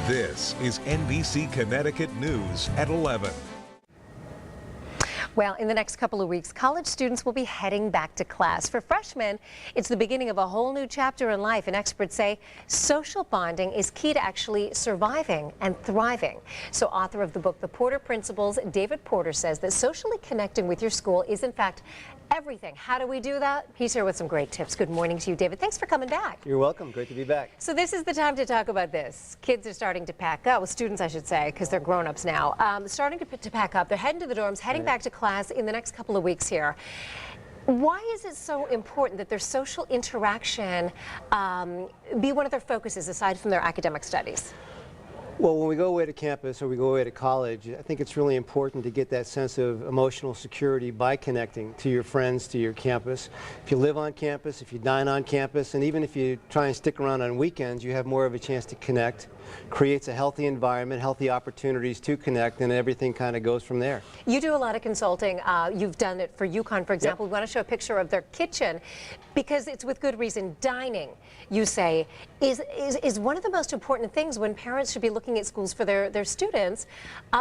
This is NBC Connecticut News at 11. Well, in the next couple of weeks, college students will be heading back to class. For freshmen, it's the beginning of a whole new chapter in life, and experts say social bonding is key to actually surviving and thriving. So author of the book, The Porter Principles, David Porter, says that socially connecting with your school is, in fact, everything. How do we do that? He's here with some great tips. Good morning to you, David. Thanks for coming back. You're welcome. Great to be back. So this is the time to talk about this. Kids are starting to pack up. Well, students, I should say, because they're grown-ups now. Starting to pack up. They're heading to the dorms, heading back to class in the next couple of weeks here. Why is it so important that their social interaction be one of their focuses aside from their academic studies? Well, when we go away to campus or we go away to college, I think it's really important to get that sense of emotional security by connecting to your friends, to your campus. If you live on campus, if you dine on campus, and even if you try and stick around on weekends, you have more of a chance to connect. Creates a healthy environment, healthy opportunities to connect, and everything kind of goes from there. You do a lot of consulting. You've done it for UConn, for example. Yep. We want to show a picture of their kitchen because it's with good reason. Dining, you say, is one of the most important things when parents should be looking at schools for their students.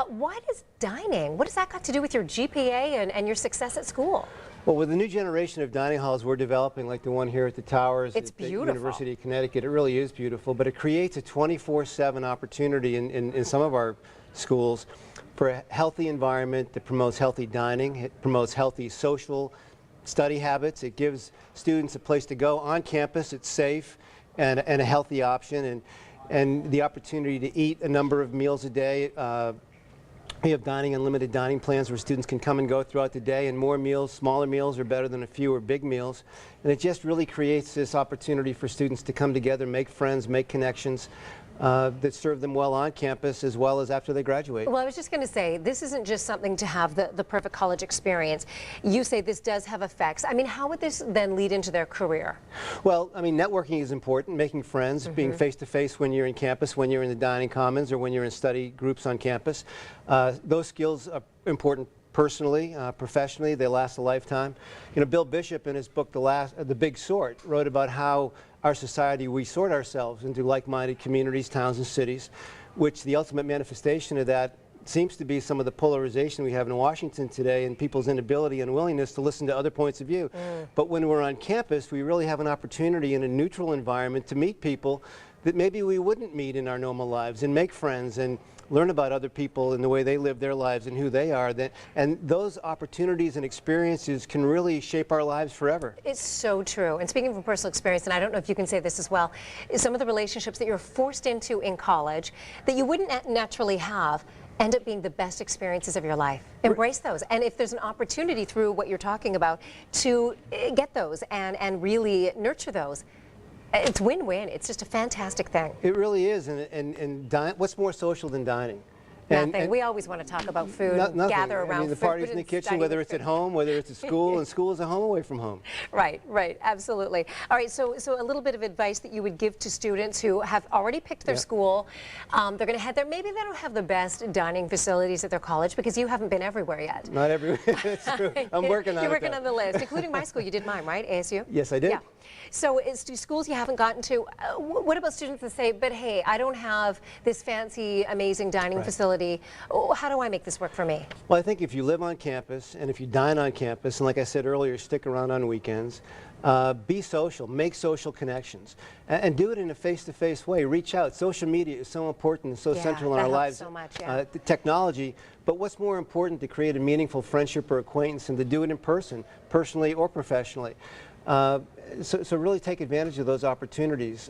Why does dining, what does that got to do with your GPA and your success at school? Well, with the new generation of dining halls we're developing, like the one here at the Towers at the University of Connecticut, it really is beautiful, but it creates a 24/7 opportunity in some of our schools for a healthy environment that promotes healthy dining, it promotes healthy social study habits, it gives students a place to go on campus, it's safe and a healthy option, and the opportunity to eat a number of meals a day. We have unlimited dining plans where students can come and go throughout the day, and more meals, smaller meals are better than a fewer big meals. And it just really creates this opportunity for students to come together, make friends, make connections that serve them well on campus as well as after they graduate. Well, I was just going to say, this isn't just something to have the perfect college experience. You say this does have effects. I mean, how would this then lead into their career? Well, I mean, networking is important, making friends, being face-to-face when you're in campus, when you're in the dining commons, or when you're in study groups on campus. Those skills are important personally, professionally. They last a lifetime. You know, Bill Bishop in his book, The Big Sort, wrote about how our society, we sort ourselves into like-minded communities, towns, and cities, which the ultimate manifestation of that seems to be some of the polarization we have in Washington today and people's inability and willingness to listen to other points of view. But when we're on campus, we really have an opportunity in a neutral environment to meet people that maybe we wouldn't meet in our normal lives and make friends and learn about other people and the way they live their lives and who they are. And those opportunities and experiences can really shape our lives forever. It's so true. And speaking from personal experience, and I don't know if you can say this as well, some of the relationships that you're forced into in college that you wouldn't naturally have end up being the best experiences of your life. Embrace those. And if there's an opportunity through what you're talking about to get those and really nurture those, it's win-win. It's just a fantastic thing. It really is. And what's more social than dining? Nothing. We always want to talk about food, gather around. I mean, the parties in the kitchen, whether it's at home, whether it's at school, and school is a home away from home. Right, right, absolutely. All right, so a little bit of advice that you would give to students who have already picked their school. They're going to head there. Maybe they don't have the best dining facilities at their college because you haven't been everywhere yet. Not everywhere. That's true. I'm working on it. You're working on the list, including my school. You did mine, right? ASU? Yes, I did. Yeah. So it's schools you haven't gotten to. What about students that say, but hey, I don't have this fancy, amazing dining facility. How do I make this work for me? Well, I think if you live on campus and if you dine on campus, and like I said earlier, stick around on weekends, be social, make social connections, and do it in a face-to-face way. Reach out. Social media is so important and so central in our lives. So much, the technology, but what's more important to create a meaningful friendship or acquaintance and to do it in person, personally or professionally. So really take advantage of those opportunities.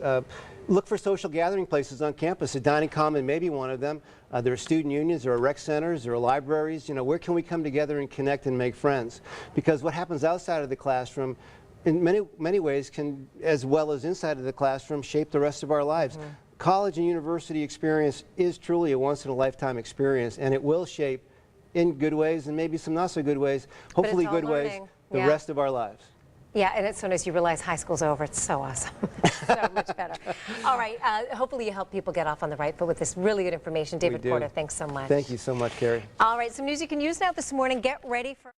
Look for social gathering places on campus. A dining common may be one of them. There are student unions, there are rec centers, there are libraries. You know, where can we come together and connect and make friends? Because what happens outside of the classroom in many ways can, as well as inside of the classroom, shape the rest of our lives. College and university experience is truly a once-in-a-lifetime experience, and it will shape in good ways and maybe some not so good ways, hopefully good ways, the rest of our lives. Yeah, and as soon as you realize high school's over, it's so awesome. So much better. All right, hopefully you help people get off on the right foot with this really good information. David Porter, thanks so much. Thank you so much, Carrie. All right, some news you can use now this morning. Get ready for